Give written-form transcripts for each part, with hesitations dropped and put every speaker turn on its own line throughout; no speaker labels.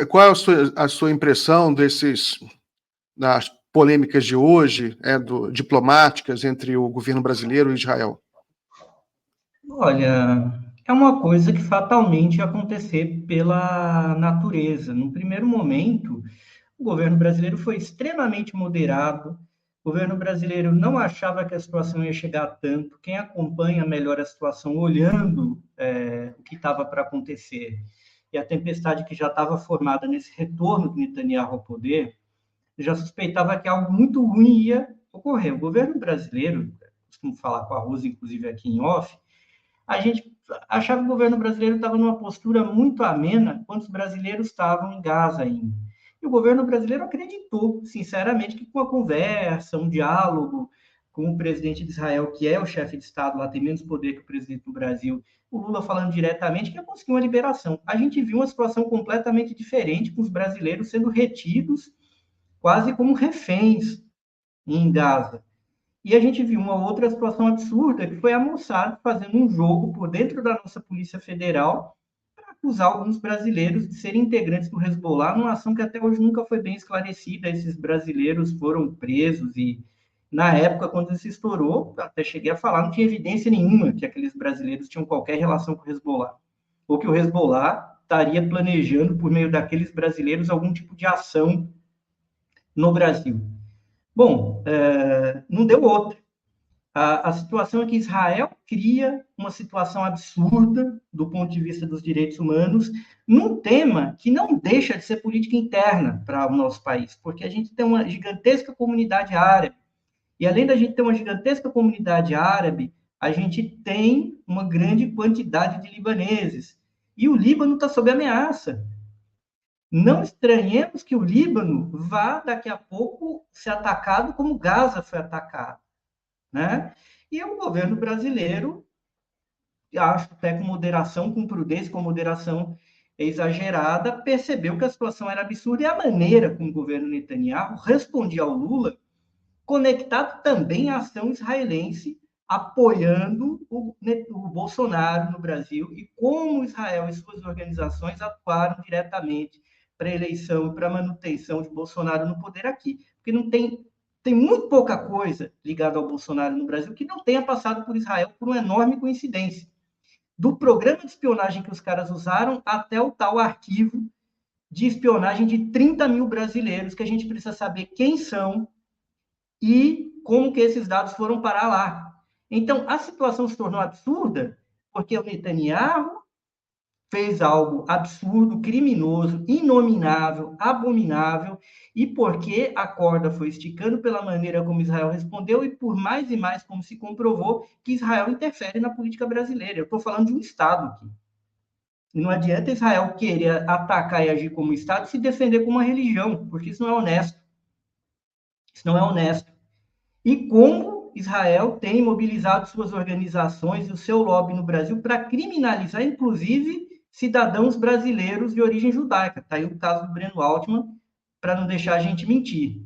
Qual é a sua impressão das polêmicas de hoje, diplomáticas entre o governo brasileiro e Israel?
Olha, é uma coisa que fatalmente ia acontecer pela natureza. No primeiro momento, o governo brasileiro foi extremamente moderado. O governo brasileiro não achava que a situação ia chegar a tanto. Quem acompanha melhor a situação, olhando o que estava para acontecer, e a tempestade que já estava formada nesse retorno do Netanyahu ao poder, já suspeitava que algo muito ruim ia ocorrer. O governo brasileiro, costumo falar com a Rosa, inclusive aqui em off, a gente achava que o governo brasileiro estava numa postura muito amena quando os brasileiros estavam em Gaza ainda. E o governo brasileiro acreditou, sinceramente, que com a conversa, um diálogo com o presidente de Israel, que é o chefe de Estado, lá tem menos poder que o presidente do Brasil, o Lula falando diretamente, que ia conseguir uma liberação. A gente viu uma situação completamente diferente, com os brasileiros sendo retidos quase como reféns em Gaza. E a gente viu uma outra situação absurda, que foi a Mossad fazendo um jogo por dentro da nossa Polícia Federal para acusar alguns brasileiros de serem integrantes do Hezbollah, numa ação que até hoje nunca foi bem esclarecida. Esses brasileiros foram presos e, na época, quando isso estourou, até cheguei a falar, não tinha evidência nenhuma que aqueles brasileiros tinham qualquer relação com o Hezbollah, ou que o Hezbollah estaria planejando, por meio daqueles brasileiros, algum tipo de ação no Brasil. Bom, não deu outra. A situação é que Israel cria uma situação absurda do ponto de vista dos direitos humanos, num tema que não deixa de ser política interna para o nosso país, porque a gente tem uma gigantesca comunidade árabe, e além da gente ter uma gigantesca comunidade árabe, a gente tem uma grande quantidade de libaneses, e o Líbano está sob ameaça. Não estranhemos que o Líbano vá, daqui a pouco, ser atacado como Gaza foi atacado, né? E o governo brasileiro, acho até com moderação, com prudência, com moderação exagerada, percebeu que a situação era absurda e a maneira como o governo Netanyahu respondia ao Lula, conectado também à ação israelense, apoiando o Bolsonaro no Brasil e como Israel e suas organizações atuaram diretamente para a eleição e para a manutenção de Bolsonaro no poder aqui. Porque não tem muito pouca coisa ligada ao Bolsonaro no Brasil que não tenha passado por Israel por uma enorme coincidência. Do programa de espionagem que os caras usaram até o tal arquivo de espionagem de 30 mil brasileiros, que a gente precisa saber quem são e como que esses dados foram parar lá. Então, a situação se tornou absurda porque o Netanyahu fez algo absurdo, criminoso, inominável, abominável, e porque a corda foi esticando pela maneira como Israel respondeu e por mais e mais como se comprovou que Israel interfere na política brasileira. Eu estou falando de um Estado aqui. E não adianta Israel querer atacar e agir como Estado e se defender como uma religião, porque isso não é honesto. Isso não é honesto. E como Israel tem mobilizado suas organizações e o seu lobby no Brasil para criminalizar, inclusive, cidadãos brasileiros de origem judaica. Está aí o caso do Breno Altman, para não deixar a gente mentir.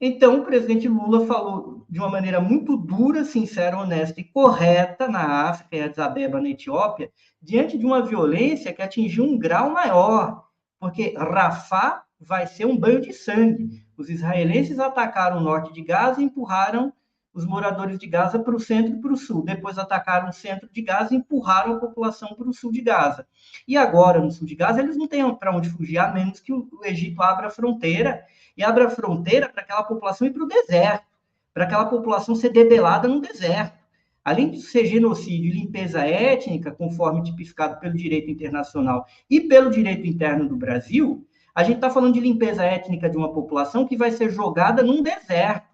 Então, o presidente Lula falou de uma maneira muito dura, sincera, honesta e correta na África e Addis Abeba, na Etiópia, diante de uma violência que atingiu um grau maior, porque Rafah vai ser um banho de sangue. Os israelenses atacaram o norte de Gaza e empurraram os moradores de Gaza para o centro e para o sul. Depois atacaram o centro de Gaza e empurraram a população para o sul de Gaza. E agora, no sul de Gaza, eles não têm para onde fugir, a menos que o Egito abra a fronteira, e abra a fronteira para aquela população ir para o deserto, para aquela população ser debelada no deserto. Além de ser genocídio e limpeza étnica, conforme tipificado pelo direito internacional e pelo direito interno do Brasil, a gente está falando de limpeza étnica de uma população que vai ser jogada num deserto.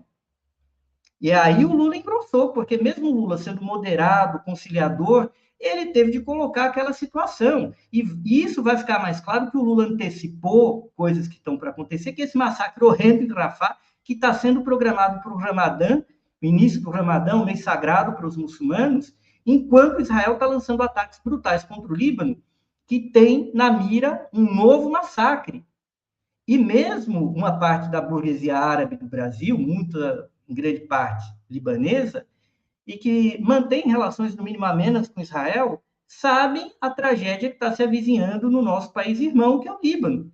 E aí o Lula engrossou, porque mesmo o Lula sendo moderado, conciliador, ele teve de colocar aquela situação. E isso vai ficar mais claro que o Lula antecipou coisas que estão para acontecer, que esse massacre horrendo em Rafah, que está sendo programado para o Ramadã, o início do Ramadã, um mês sagrado para os muçulmanos, enquanto Israel está lançando ataques brutais contra o Líbano, que tem na mira um novo massacre. E mesmo uma parte da burguesia árabe do Brasil, muita, em grande parte libanesa, e que mantém relações no mínimo amenas com Israel, sabem a tragédia que está se avizinhando no nosso país irmão, que é o Líbano.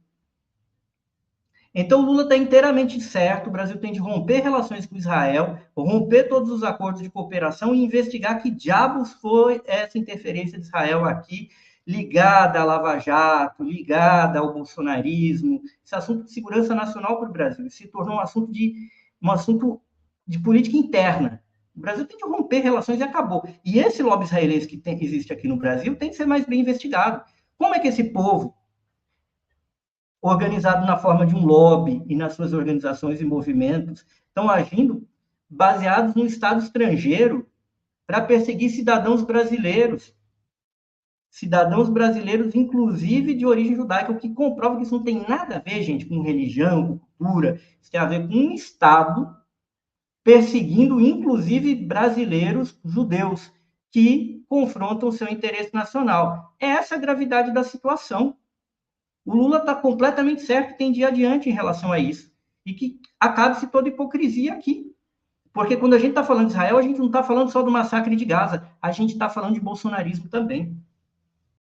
Então, o Lula está inteiramente certo, o Brasil tem de romper relações com Israel, romper todos os acordos de cooperação e investigar que diabos foi essa interferência de Israel aqui, ligada à Lava Jato, ligada ao bolsonarismo. Esse assunto de segurança nacional para o Brasil se tornou um assunto de política interna. O Brasil tem de romper relações e acabou. E esse lobby israelense que existe aqui no Brasil tem de ser mais bem investigado. Como é que esse povo, organizado na forma de um lobby e nas suas organizações e movimentos, estão agindo baseados no Estado estrangeiro para perseguir cidadãos brasileiros, inclusive de origem judaica, o que comprova que isso não tem nada a ver, gente, com religião, com cultura, isso tem a ver com um Estado perseguindo, inclusive, brasileiros judeus que confrontam o seu interesse nacional. É essa a gravidade da situação. O Lula está completamente certo, tem de ir adiante em relação a isso. E que acabe-se toda hipocrisia aqui. Porque quando a gente está falando de Israel, a gente não está falando só do massacre de Gaza, a gente está falando de bolsonarismo também.